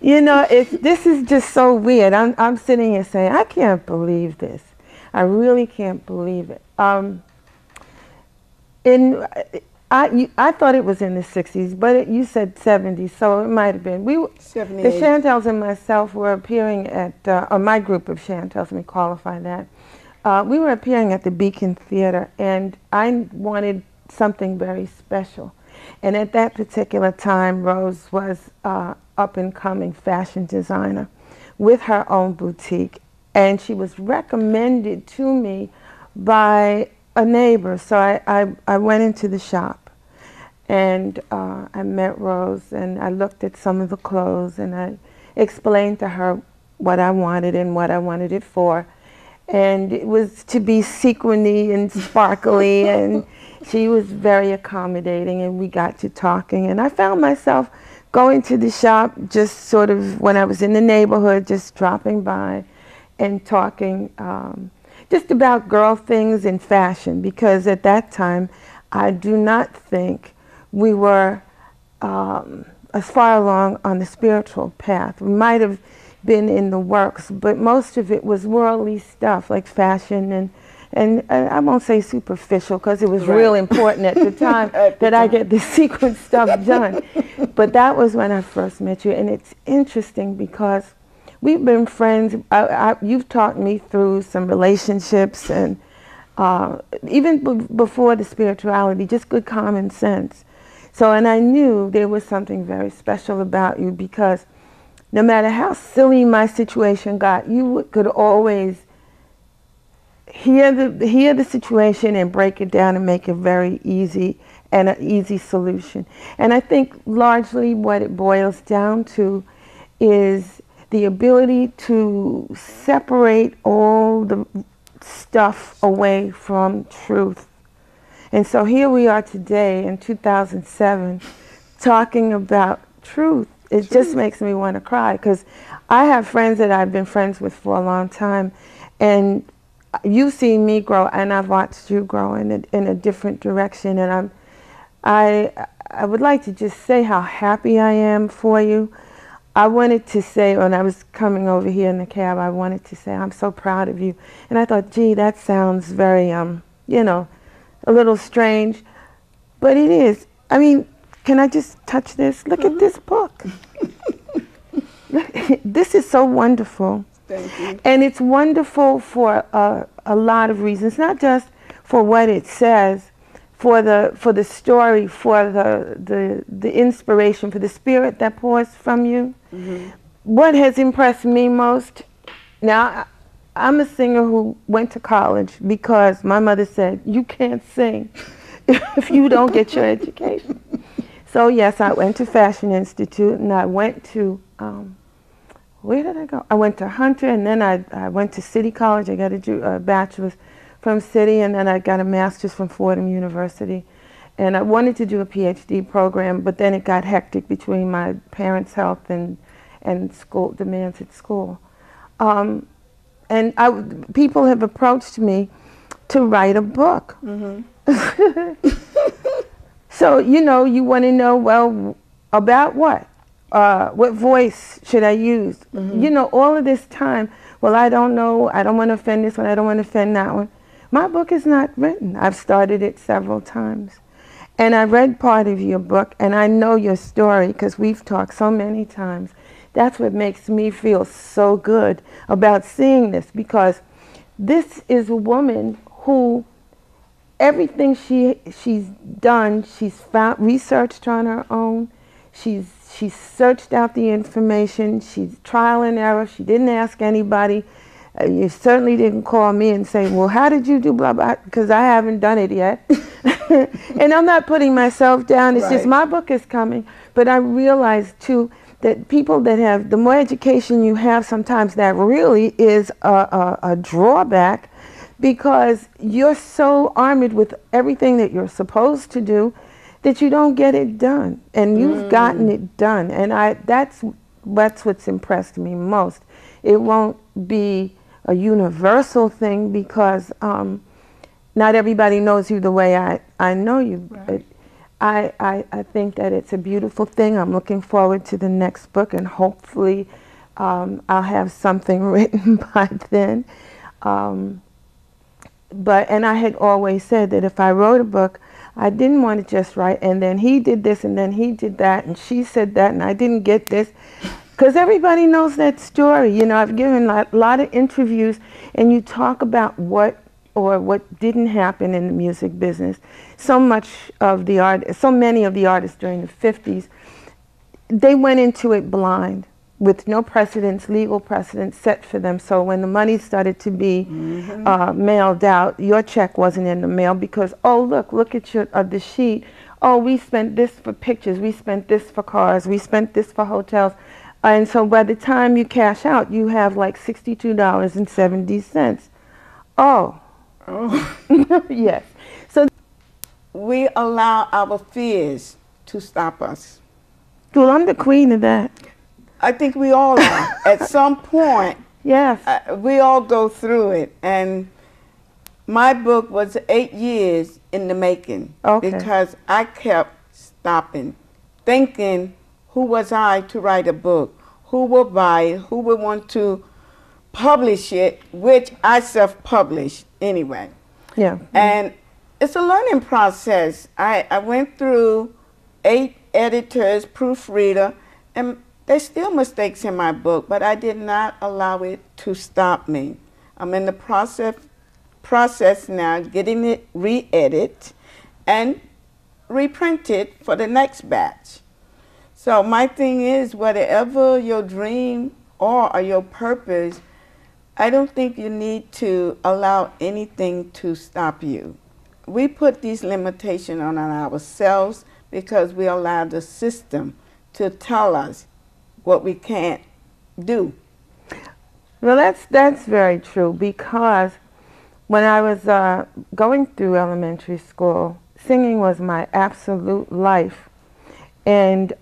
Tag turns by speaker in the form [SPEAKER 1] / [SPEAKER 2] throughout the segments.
[SPEAKER 1] You know, this is just so weird. I'm sitting here saying, I can't believe this. I really can't believe it. In I thought it was in the 60s, but you said 70s, so it might have been. The
[SPEAKER 2] 78.
[SPEAKER 1] Chantels and myself were appearing at, or my group of Chantels, let me qualify that. We were appearing at the Beacon Theater, and I wanted something very special. And at that particular time, Rose was up-and-coming fashion designer with her own boutique, and she was recommended to me by a neighbor. So I went into the shop, and I met Rose, and I looked at some of the clothes, and I explained to her what I wanted and what I wanted it for. And it was to be sequiny and sparkly, and she was very accommodating, and we got to talking. And I found myself going to the shop just sort of when I was in the neighborhood, just dropping by and talking just about girl things and fashion, because at that time I do not think we were as far along on the spiritual path. We might have been in the works, but most of it was worldly stuff like fashion and I won't say superficial because it was real important at the time that I get the sequin stuff done. But that was when I first met you, and it's interesting because we've been friends. You've taught me through some relationships and even before the spirituality, just good common sense. So, and I knew there was something very special about you because no matter how silly my situation got, you could always hear the situation and break it down and make it very easy and an easy solution. And I think largely what it boils down to is the ability to separate all the stuff away from truth. And so here we are today in 2007 talking about truth. It just makes me want to cry because I have friends that I've been friends with for a long time, and you've seen me grow, and I've watched you grow in a different direction. And I would like to just say how happy I am for you. I wanted to say, when I was coming over here in the cab, I wanted to say, I'm so proud of you. And I thought, gee, that sounds very, you know, a little strange. But it is. I mean, can I just touch this? Look at this book. This is so wonderful.
[SPEAKER 2] Thank you.
[SPEAKER 1] And it's wonderful for a lot of reasons, not just for what it says, for the story, for the inspiration, for the spirit that pours from you. Mm-hmm. What has impressed me most, now I'm a singer who went to college because my mother said, you can't sing if you don't get your education. So yes, I went to Fashion Institute, and I went to, where did I go? I went to Hunter, and then I went to City College. I got a bachelor's from City, and then I got a master's from Fordham University. And I wanted to do a PhD program, but then it got hectic between my parents' health and school demands at school. And people have approached me to write a book. Mm-hmm. So, you know, you want to know, well, about what? What voice should I use? Mm-hmm. You know, all of this time, well, I don't know, I don't want to offend this one, I don't want to offend that one. My book is not written. I've started it several times. And I read part of your book, and I know your story because we've talked so many times. That's what makes me feel so good about seeing this, because this is a woman who everything she's done, she's found, researched on her own. She's searched out the information. She's trial and error. She didn't ask anybody. You certainly didn't call me and say, well, how did you do blah, blah, because I haven't done it yet. And I'm not putting myself down. It's just my book is coming. But I realize, too, that people that have, the more education you have, sometimes that really is a drawback, because you're so armored with everything that you're supposed to do that you don't get it done. And you've gotten it done. And that's what's impressed me most. It won't be a universal thing because not everybody knows you the way I know you. Right. I think that it's a beautiful thing. I'm looking forward to the next book, and hopefully I'll have something written by then. And I had always said that if I wrote a book, I didn't want to just write, and then he did this, and then he did that, and she said that, and I didn't get this. Because everybody knows that story. You know, I've given a lot of interviews, and you talk about what didn't happen in the music business. So many of the artists during the 50s, they went into it blind, with no precedents, legal precedents set for them. So when the money started to be mailed out, your check wasn't in the mail because, oh, look at the sheet. Oh, we spent this for pictures, we spent this for cars, we spent this for hotels. And so by the time you cash out, you have like $62.70. Oh. Yes. So
[SPEAKER 2] we allow our fears to stop us.
[SPEAKER 1] Well, I'm the queen of that.
[SPEAKER 2] I think we all are. At some point,
[SPEAKER 1] yes,
[SPEAKER 2] we all go through it. And my book was 8 years in the making because I kept stopping, thinking, who was I to write a book? Who will buy it? Who would want to publish it, which I self-published anyway.
[SPEAKER 1] Yeah.
[SPEAKER 2] And it's a learning process. I went through 8 editors, proofreader, and there's still mistakes in my book, but I did not allow it to stop me. I'm in the process now, getting it re-edited and reprinted for the next batch. So my thing is, whatever your dream or your purpose, I don't think you need to allow anything to stop you. We put these limitations on ourselves because we allow the system to tell us what we can't do.
[SPEAKER 1] Well, that's very true, because when I was going through elementary school, singing was my absolute life. And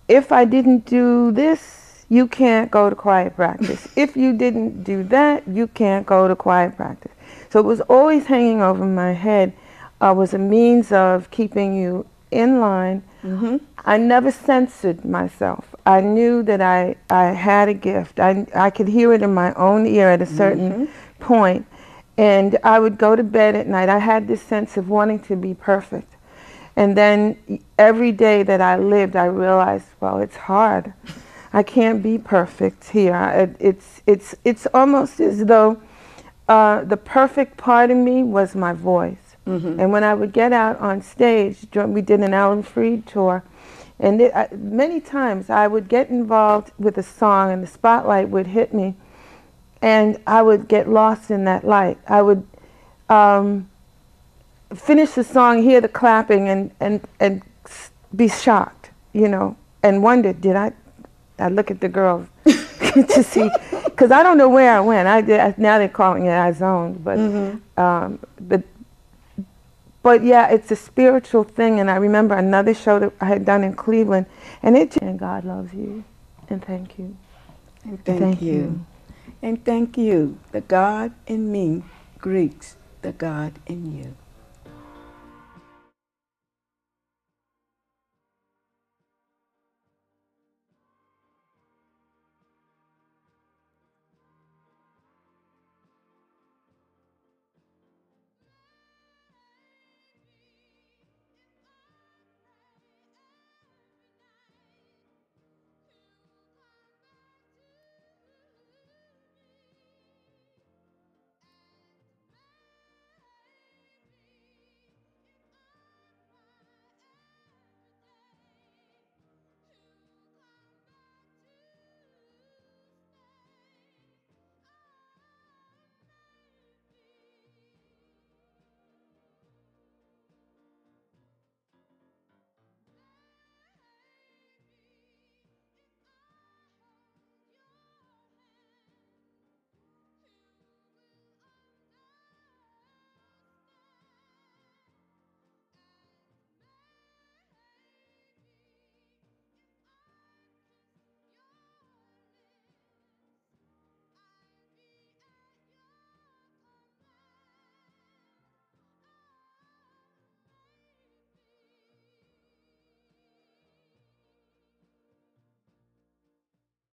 [SPEAKER 1] if I didn't do this, you can't go to choir practice. If you didn't do that, you can't go to choir practice. So it was always hanging over my head, was a means of keeping you in line. I never censored myself. I knew that I had a gift. I could hear it in my own ear at a certain point. And I would go to bed at night. I had this sense of wanting to be perfect. And then every day that I lived, I realized, well, it's hard. I can't be perfect here. It's almost as though the perfect part of me was my voice. And when I would get out on stage, we did an Alan Freed tour, and many times I would get involved with a song and the spotlight would hit me, and I would get lost in that light. I would finish the song, hear the clapping, and be shocked, you know, and wonder, I'd look at the girls to see, because I don't know where I went. Now they're calling it I zoned, but yeah, it's a spiritual thing. And I remember another show that I had done in Cleveland, and God loves you, and thank you.
[SPEAKER 2] And thank you. And thank you. The God in me greets the God in you.